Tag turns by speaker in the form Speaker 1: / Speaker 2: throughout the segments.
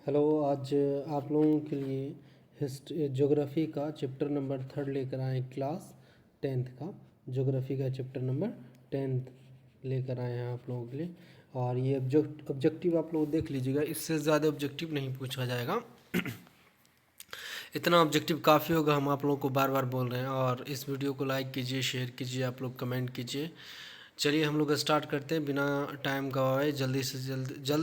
Speaker 1: Hello. आज आप लोगों के लिए हिस्ट्री ज्योग्राफी का चैप्टर नंबर 3 लेकर आए क्लास 10th का। ज्योग्राफी का चैप्टर नंबर 10th लेकर आए हैं आप लोगों के लिए। और ये ऑब्जेक्टिव आप लोग देख लीजिएगा, इससे ज़्यादा ऑब्जेक्टिव नहीं पूछा जाएगा। इतना ऑब्जेक्टिव काफ़ी होगा, हम आप लोगों को बार बार बोल रहे हैं। और इस वीडियो को लाइक कीजिए, शेयर कीजिए, आप लोग कमेंट कीजिए। चलिए हम लोग स्टार्ट करते हैं बिना टाइम गवाए। जल्द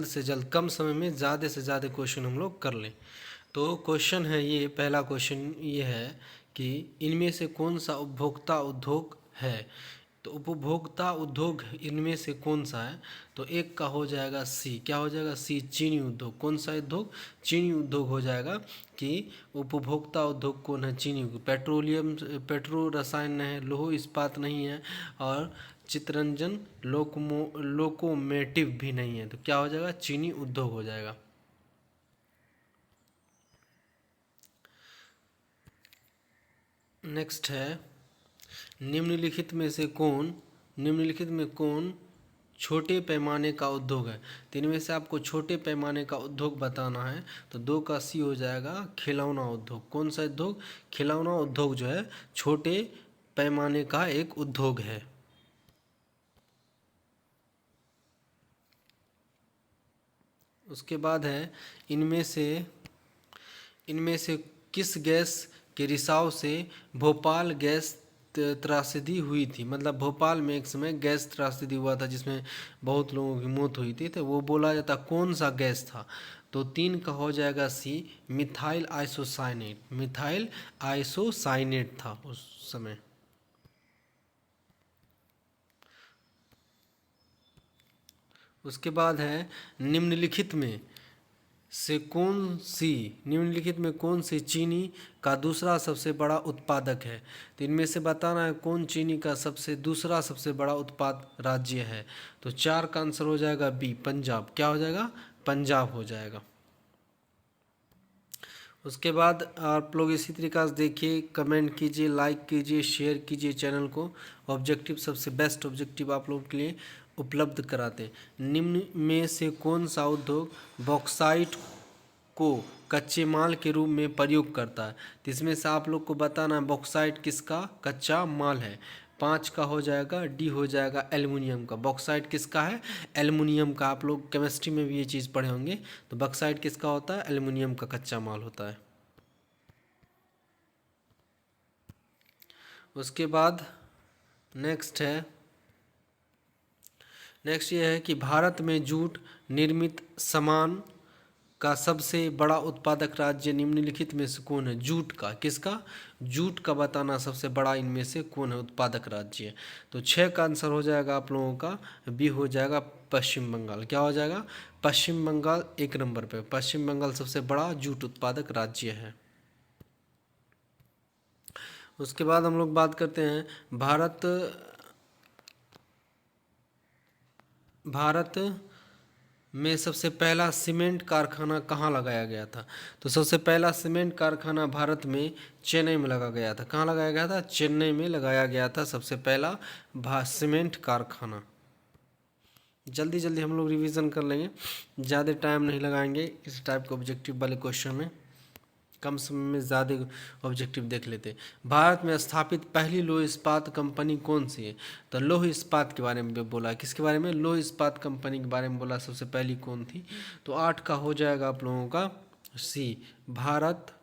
Speaker 1: से जल्द कम समय में ज़्यादा से ज़्यादा क्वेश्चन हम लोग कर लें। तो क्वेश्चन है ये, पहला क्वेश्चन ये है कि इनमें से कौन सा उपभोक्ता उद्योग है। तो उपभोक्ता उद्योग इनमें से कौन सा है। तो एक का हो जाएगा सी। क्या हो जाएगा? सी, चीनी उद्योग। कौन सा उद्योग? चीनी उद्योग हो जाएगा। कि उपभोक्ता उद्योग कौन है? चीनी उद्योग। पेट्रोलियम, पेट्रो रसायन है, लौह इस्पात नहीं है, और चितरंजन लोकोमोटिव भी नहीं है। तो क्या हो जाएगा? चीनी उद्योग हो जाएगा। नेक्स्ट है, निम्नलिखित में कौन छोटे पैमाने का उद्योग है। तो इनमें से आपको छोटे पैमाने का उद्योग बताना है। तो 2 का सी हो जाएगा, खिलौना उद्योग। कौन सा उद्योग? खिलौना उद्योग जो है छोटे पैमाने का एक उद्योग है। उसके बाद है, इनमें से किस गैस के रिसाव से भोपाल गैस त्रासदी हुई थी। मतलब भोपाल में एक समय गैस त्रासदी हुआ था जिसमें बहुत लोगों की मौत हुई थी। तो वो बोला जाता कौन सा गैस था। तो 3 का हो जाएगा सी, मिथाइल आइसोसाइनेट। मिथाइल आइसोसाइनेट था उस समय। उसके बाद है, निम्नलिखित में निम्नलिखित में कौन सी चीनी का दूसरा सबसे बड़ा उत्पादक है। तो इनमें से बताना है कौन चीनी का दूसरा सबसे बड़ा उत्पाद राज्य है। तो 4 का आंसर हो जाएगा बी, पंजाब। क्या हो जाएगा? पंजाब हो जाएगा। उसके बाद आप लोग इसी तरीक़ा से देखिए, कमेंट कीजिए, लाइक कीजिए, शेयर कीजिए चैनल को। ऑब्जेक्टिव सबसे बेस्ट ऑब्जेक्टिव आप लोगों के लिए उपलब्ध कराते हैं। निम्न में से कौन सा उद्योग बॉक्साइट को कच्चे माल के रूप में प्रयोग करता है। तो इसमें से आप लोग को बताना है बॉक्साइट किसका कच्चा माल है। 5 का हो जाएगा डी, हो जाएगा एल्युमिनियम का। बॉक्साइट किसका है? एल्युमिनियम का। आप लोग केमिस्ट्री में भी ये चीज़ पढ़े होंगे। तो बॉक्साइट किसका होता है? एल्युमिनियम का कच्चा माल होता है। उसके बाद नेक्स्ट ये है कि भारत में जूट निर्मित सामान का सबसे बड़ा उत्पादक राज्य निम्नलिखित में से कौन है। जूट का, किसका? जूट का बताना सबसे बड़ा इनमें से कौन है उत्पादक राज्य। तो 6 का आंसर हो जाएगा आप लोगों का बी, हो जाएगा पश्चिम बंगाल। क्या हो जाएगा? पश्चिम बंगाल 1 नंबर पे। पश्चिम बंगाल सबसे बड़ा जूट उत्पादक राज्य है। उसके बाद हम लोग बात करते हैं, भारत में सबसे पहला सीमेंट कारखाना कहाँ लगाया गया था। तो सबसे पहला सीमेंट कारखाना भारत में चेन्नई में लगा गया था। कहाँ लगाया गया था? चेन्नई में लगाया गया था सबसे पहला सीमेंट कारखाना। जल्दी जल्दी हम लोग रिवीजन कर लेंगे, ज़्यादा टाइम नहीं लगाएंगे इस टाइप के ऑब्जेक्टिव वाले क्वेश्चन में। कम समय में ज़्यादा ऑब्जेक्टिव देख लेते। भारत में स्थापित पहली लौह इस्पात कंपनी कौन सी है। तो लौह इस्पात के बारे में बोला। किसके बारे में? लौह इस्पात कंपनी के बारे में बोला सबसे पहली कौन थी। तो 8 का हो जाएगा आप लोगों का सी, भारत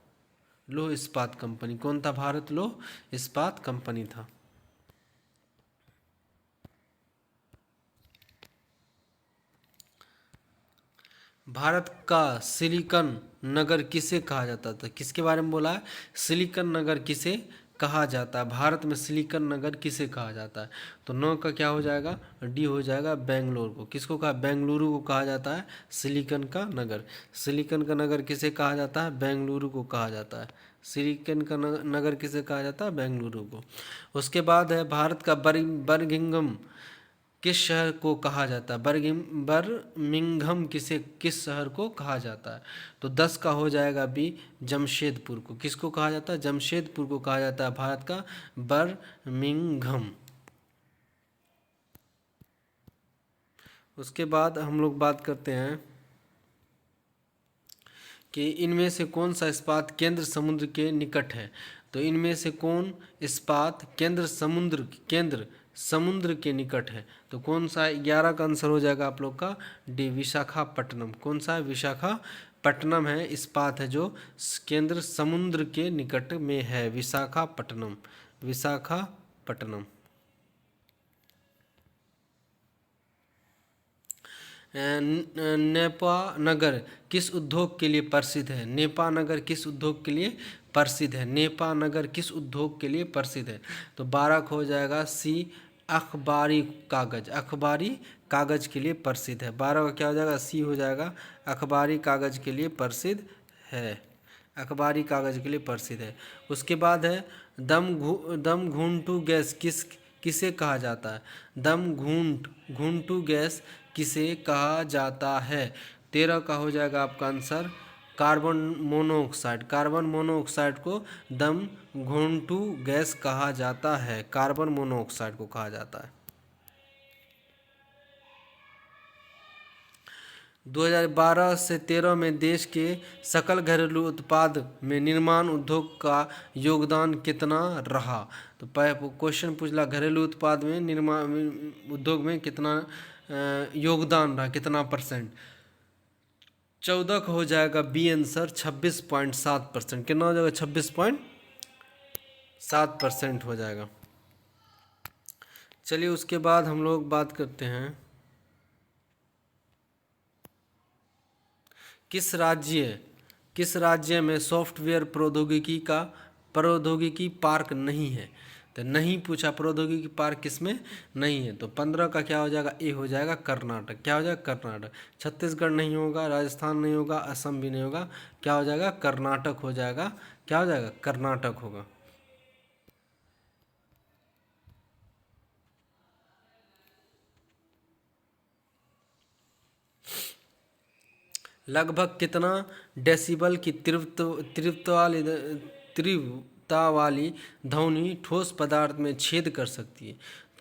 Speaker 1: लौह इस्पात कंपनी। कौन था? भारत लौह इस्पात कंपनी था। भारत का सिलिकॉन नगर किसे कहा जाता था। किसके बारे में बोला है? सिलिकॉन नगर किसे कहा जाता है। भारत में सिलिकॉन नगर किसे कहा जाता है। तो 9 का क्या हो जाएगा? डी हो जाएगा बेंगलोर को। किसको कहा? बेंगलुरु को कहा जाता है सिलिकॉन का नगर। सिलिकॉन का नगर किसे कहा जाता है? बेंगलुरु को कहा जाता है। सिलिकॉन का नगर किसे कहा जाता है? बेंगलुरु को। उसके बाद है, भारत का बर्मिंघम किस शहर को कहा जाता है। बर्मिंघम किस शहर को कहा जाता है। तो 10 का हो जाएगा बी, जमशेदपुर को। किसको कहा जाता है? जमशेदपुर को कहा जाता है भारत का बर्मिंघम। उसके बाद हम लोग बात करते हैं कि इनमें से कौन सा इस्पात केंद्र समुद्र के निकट है। तो इनमें से कौन इस्पात केंद्र समुद्र के निकट है। तो कौन सा 11 का आंसर हो जाएगा आप लोग का डी, विशाखापट्टनम। कौन सा है? विशाखापट्टनम है, इस्पात है जो केंद्र समुद्र के निकट में है, विशाखापट्टनम। विशाखापट्टनम। नेपा नगर किस उद्योग के लिए प्रसिद्ध है। नेपा नगर किस उद्योग के लिए प्रसिद्ध है। नेपा नगर किस उद्योग के लिए प्रसिद्ध है। तो 12 हो जाएगा सी, अखबारी कागज। अखबारी कागज के लिए प्रसिद्ध है। 12 का क्या हो जाएगा? सी हो जाएगा, अखबारी कागज के लिए प्रसिद्ध है। अखबारी कागज के लिए प्रसिद्ध है। उसके बाद है दम घूंटू गैस किसे कहा जाता है। दम घूंटू गैस किसे कहा जाता है। 13 का हो जाएगा आपका answer carbon monoxide. Carbon monoxide को दम घूंटू गैस कहा जाता है। कार्बन मोनोऑक्साइड को कहा जाता है। 2012 से 13 में देश के सकल घरेलू उत्पाद में निर्माण उद्योग का योगदान कितना रहा। तो क्वेश्चन पूछला घरेलू उत्पाद में निर्माण उद्योग में कितना योगदान रहा, कितना परसेंट। 14 का हो जाएगा बी आंसर 26.7%। कितना हो जाएगा? 26.7% हो जाएगा। चलिए उसके बाद हम लोग बात करते हैं किस राज्य में सॉफ्टवेयर प्रौद्योगिकी पार्क नहीं है। तो नहीं पूछा प्रौद्योगिकी पार्क किसमें नहीं है। तो 15 का क्या हो जाएगा? ए हो जाएगा कर्नाटक। क्या हो जाएगा? कर्नाटक। छत्तीसगढ़ नहीं होगा, राजस्थान नहीं होगा, असम भी नहीं होगा। क्या हो जाएगा? कर्नाटक हो जाएगा। क्या हो जाएगा? कर्नाटक होगा। लगभग कितना डेसिबल की तीव्रता वाली ध्वनि ठोस पदार्थ में छेद कर सकती है।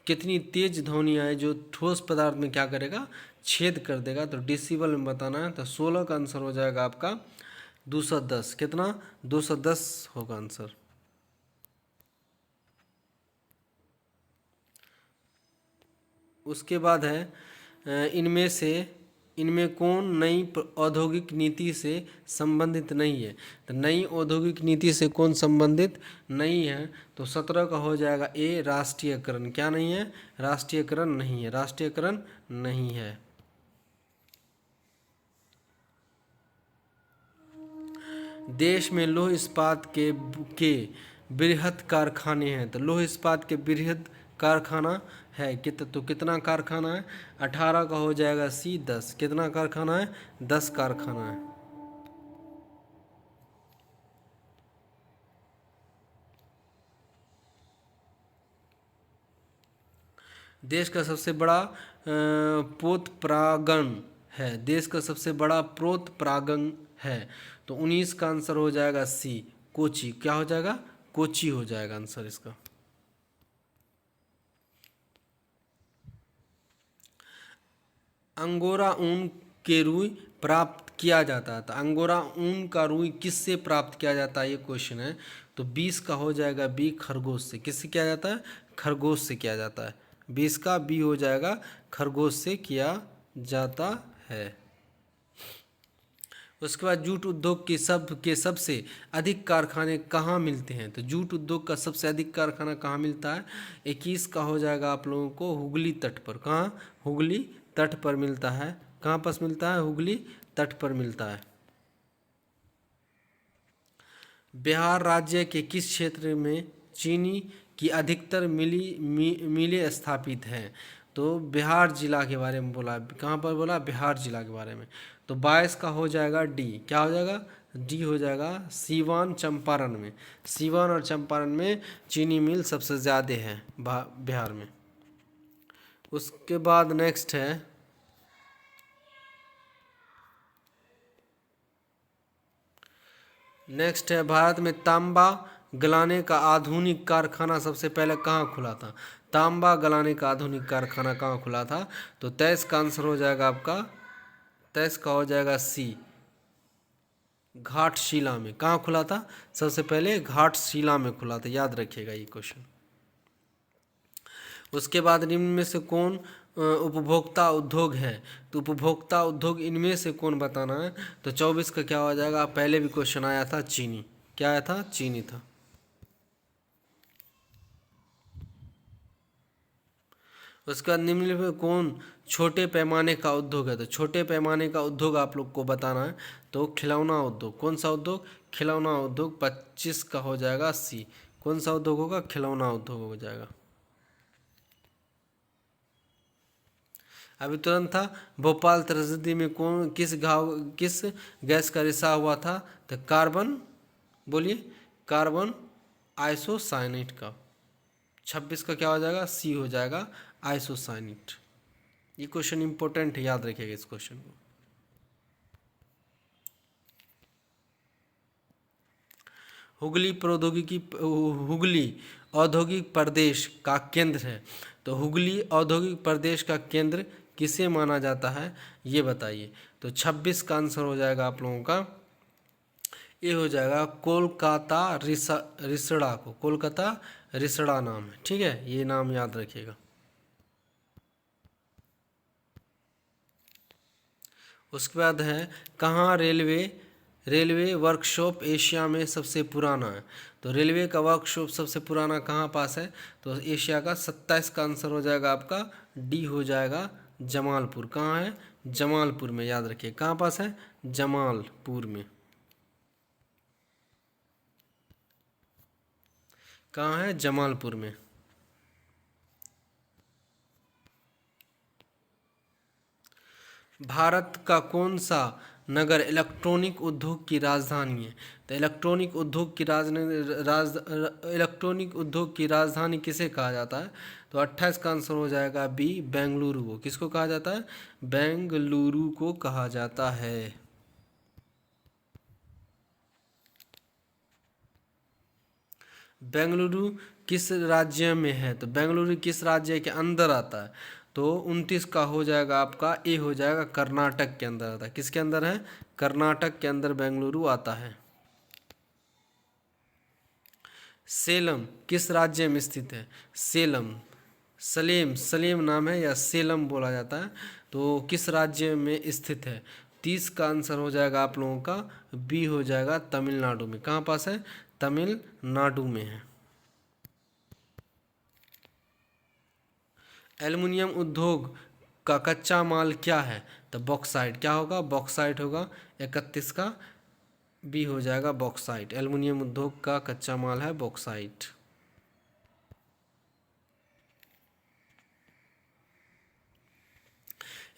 Speaker 1: कितनी तेज ध्वनि आए जो ठोस पदार्थ में क्या करेगा? छेद कर देगा। तो डेसिबल में बताना है। तो 16 का आंसर हो जाएगा आपका 210। कितना? 210 होगा आंसर। उसके बाद है इनमें कौन नई औद्योगिक नीति से संबंधित नहीं है। तो नई औद्योगिक नीति से कौन संबंधित नहीं है। तो 17 का हो जाएगा ए, राष्ट्रीयकरण। क्या नहीं है? राष्ट्रीयकरण नहीं है। राष्ट्रीयकरण नहीं है। देश में लौह इस्पात के बृहद कारखाने हैं। तो लौह इस्पात के बृहद कारखाना है तो कितना कारखाना है? 18 का हो जाएगा सी, 10। कितना कारखाना है? 10 कारखाना है। देश का सबसे बड़ा पोत परागण है। देश का सबसे बड़ा पोत परागण है। तो 19 का आंसर हो जाएगा सी, कोची। क्या हो जाएगा? कोची हो जाएगा आंसर इसका। अंगोरा ऊन के रुई प्राप्त किया जाता है। तो अंगोरा ऊन का रुई किससे प्राप्त किया जाता है, ये क्वेश्चन है। तो 20 का हो जाएगा बी, खरगोश से। किससे किया जाता है? खरगोश से किया जाता है। 20 का बी हो जाएगा, खरगोश से किया जाता है। उसके बाद जूट उद्योग के सबसे अधिक कारखाने कहाँ मिलते हैं। तो जूट उद्योग का सबसे अधिक कारखाना कहाँ मिलता है? 21 का हो जाएगा आप लोगों को हुगली तट पर। कहाँ? हुगली तट पर मिलता है। कहाँ पास मिलता है? हुगली तट पर मिलता है। बिहार राज्य के किस क्षेत्र में चीनी की अधिकतर मिलें स्थापित हैं। तो बिहार जिला के बारे में बोला। कहाँ पर बोला? बिहार जिला के बारे में। तो 22 का हो जाएगा डी। क्या हो जाएगा? डी हो जाएगा, सीवान चंपारण में। सीवान और चंपारण में चीनी मिल सबसे ज़्यादा है बिहार में। उसके बाद नेक्स्ट है भारत में तांबा गलाने का आधुनिक कारखाना सबसे पहले कहाँ खुला था। तांबा गलाने का आधुनिक कारखाना कहाँ खुला था। तो 23 का आंसर हो जाएगा आपका, 23 का हो जाएगा सी, घाटशिला में। कहाँ खुला था? सबसे पहले घाटशिला में खुला था, याद रखिएगा ये क्वेश्चन। उसके बाद निम्न में से कौन उपभोक्ता उद्योग है? तो उपभोक्ता उद्योग इनमें से कौन बताना है? तो 24 का क्या हो जाएगा? पहले भी क्वेश्चन आया था, चीनी। क्या आया था? चीनी था। उसका निम्न में कौन छोटे पैमाने का उद्योग है? तो छोटे पैमाने का उद्योग आप लोग को बताना है, तो खिलौना उद्योग। कौन सा उद्योग? खिलौना उद्योग। 25 का हो जाएगा सी। कौन सा उद्योग होगा? खिलौना उद्योग हो जाएगा। अभी तुरंत था, भोपाल त्रैजेडी में कौन किस गैस का रिसाव हुआ था? तो कार्बन, बोलिए, कार्बन आइसोसाइनेट का। 26 का क्या हो जाएगा? सी हो जाएगा, आइसोसाइनेट। ये क्वेश्चन इंपॉर्टेंट है, याद रखिएगा इस क्वेश्चन को। हुगली औद्योगिक प्रदेश का केंद्र है। तो हुगली औद्योगिक प्रदेश का केंद्र किसे माना जाता है, ये बताइए। तो 26 का आंसर हो जाएगा आप लोगों का, ये हो जाएगा कोलकाता रिसड़ा को। कोलकाता रिसड़ा नाम है, ठीक है, ये नाम याद रखिएगा। उसके बाद है, कहाँ रेलवे वर्कशॉप एशिया में सबसे पुराना है? तो रेलवे का वर्कशॉप सबसे पुराना कहाँ पास है? तो एशिया का। 27 का आंसर हो जाएगा आपका, डी हो जाएगा, जमालपुर। कहाँ है? जमालपुर में, याद रखिए। कहाँ पास है? जमालपुर में। कहाँ है? जमालपुर में। भारत का कौन सा नगर इलेक्ट्रॉनिक उद्योग की राजधानी है? तो इलेक्ट्रॉनिक उद्योग की राजधानी किसे कहा जाता है? तो 28 का आंसर हो जाएगा बी, बेंगलुरु को। किसको कहा जाता है? बेंगलुरु को कहा जाता है। बेंगलुरु किस राज्य में है? तो बेंगलुरु किस राज्य के अंदर आता है? तो 29 का हो जाएगा आपका, ए हो जाएगा, कर्नाटक के अंदर आता है। किसके अंदर है? कर्नाटक के अंदर बेंगलुरु आता है। सेलम किस राज्य में स्थित है? सेलम, सलेम नाम है या सेलम बोला जाता है। तो किस राज्य में स्थित है? 30 का आंसर हो जाएगा आप लोगों का, बी हो जाएगा, तमिलनाडु में। कहाँ पास है? तमिलनाडु में है। एल्युमिनियम उद्योग का कच्चा माल क्या है? तो बॉक्साइट। क्या होगा? बॉक्साइट होगा। 31 का बी हो जाएगा, बॉक्साइट। एल्युमिनियम उद्योग का कच्चा माल है बॉक्साइट।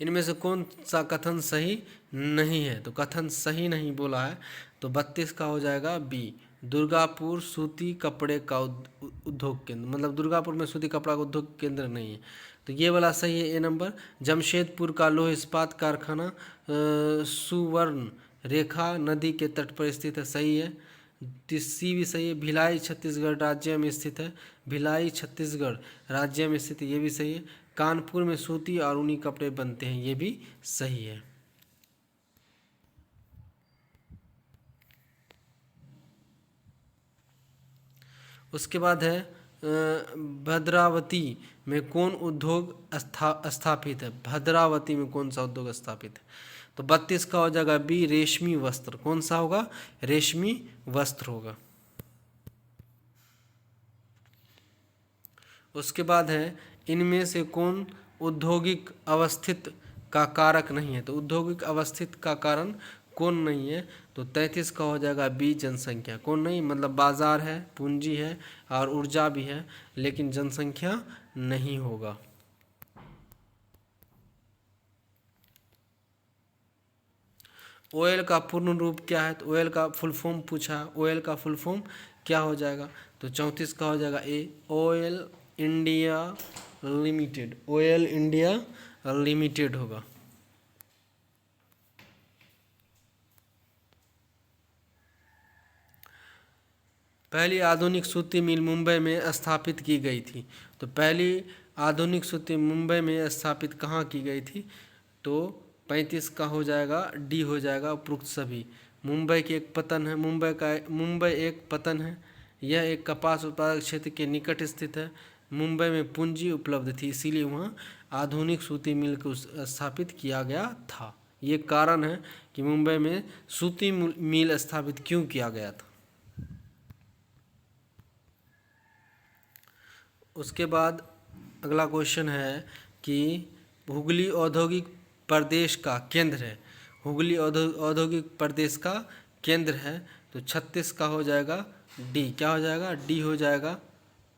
Speaker 1: इनमें से कौन सा कथन सही नहीं है? तो कथन सही नहीं बोला है, तो 32 का हो जाएगा बी, दुर्गापुर सूती कपड़े का उद्योग केंद्र। मतलब दुर्गापुर में सूती कपड़ा का उद्योग केंद्र नहीं है, तो ये वाला सही है, ए नंबर। जमशेदपुर का लौह इस्पात कारखाना सुवर्ण रेखा नदी के तट पर स्थित है, सही है। सी भी सही है। भिलाई छत्तीसगढ़ राज्य में स्थित है। भिलाई छत्तीसगढ़ राज्य में स्थित है, ये भी सही है। कानपुर में सूती और ऊनी कपड़े बनते हैं, ये भी सही है। उसके बाद है भद्रावती में कौन उद्योग स्थापित है? भद्रावती में कौन सा उद्योग स्थापित है? तो 32 का हो जाएगा बी, रेशमी वस्त्र। कौन सा होगा? रेशमी वस्त्र होगा। उसके बाद है, इनमें से कौन औद्योगिक अवस्थित का कारक नहीं है? तो औद्योगिक अवस्थित का कारण कौन नहीं है? तो 33 का हो जाएगा बी, जनसंख्या। कौन नहीं? मतलब बाजार है, पूंजी है और ऊर्जा भी है, लेकिन जनसंख्या नहीं होगा। ओएल का पूर्ण रूप क्या है? तो ओएल का फुल फॉर्म पूछा, ओएल का फुल फॉर्म क्या हो जाएगा? तो 34 का हो जाएगा A, OL India Limited. OL India Limited होगा। पहली आधुनिक सूती मिल मुंबई में स्थापित की गई थी। तो पहली आधुनिक सूती मुंबई में स्थापित कहाँ की गई थी? तो 35 का हो जाएगा डी, हो जाएगा उपरोक्त सभी। मुंबई की एक पतन है, मुंबई एक पतन है। यह एक कपास उत्पादक क्षेत्र के निकट स्थित है। मुंबई में पूंजी उपलब्ध थी, इसीलिए वहाँ आधुनिक सूती मिल को स्थापित किया गया था। ये कारण है कि मुंबई में सूती मिल स्थापित क्यों किया गया था। उसके बाद अगला क्वेश्चन है कि हुगली औद्योगिक प्रदेश का केंद्र है। हुगली औद्योगिक प्रदेश का केंद्र है, तो 36 का हो जाएगा डी। क्या हो जाएगा? डी हो जाएगा।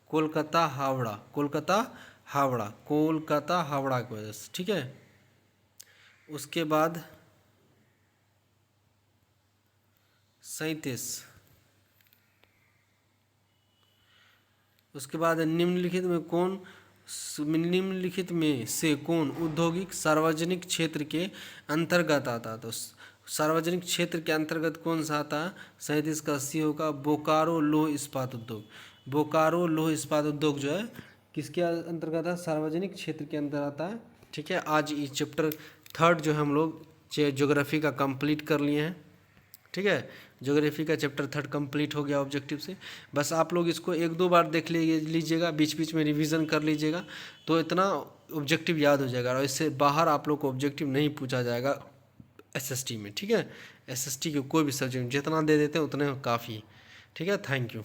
Speaker 1: कोलकाता हावड़ा, कोलकाता हावड़ा, कोलकाता हावड़ा की वजह से, ठीक है। उसके बाद 37, उसके बाद निम्नलिखित में से कौन औद्योगिक सार्वजनिक क्षेत्र के अंतर्गत आता? तो सार्वजनिक क्षेत्र के अंतर्गत कौन सा आता है? 37 का सी होगा बोकारो लौह इस्पात उद्योग। बोकारो लौह इस्पात उद्योग जो है किसके अंतर्गत है? सार्वजनिक क्षेत्र के अंदर आता है, ठीक है। आज ये चैप्टर 3 जो हम लोग ज्योग्राफी का कंप्लीट कर लिए हैं, ठीक है। ज्योग्राफी का चैप्टर 3 कंप्लीट हो गया ऑब्जेक्टिव से। बस आप लोग इसको 1-2 बार देख लीजिएगा, बीच बीच में रिवीजन कर लीजिएगा, तो इतना ऑब्जेक्टिव याद हो जाएगा। और इससे बाहर आप लोग को ऑब्जेक्टिव नहीं पूछा जाएगा एसएसटी में, ठीक है। एसएसटी के कोई भी सब्जेक्ट जितना दे देते हैं उतने काफ़ी, ठीक है। Thank you.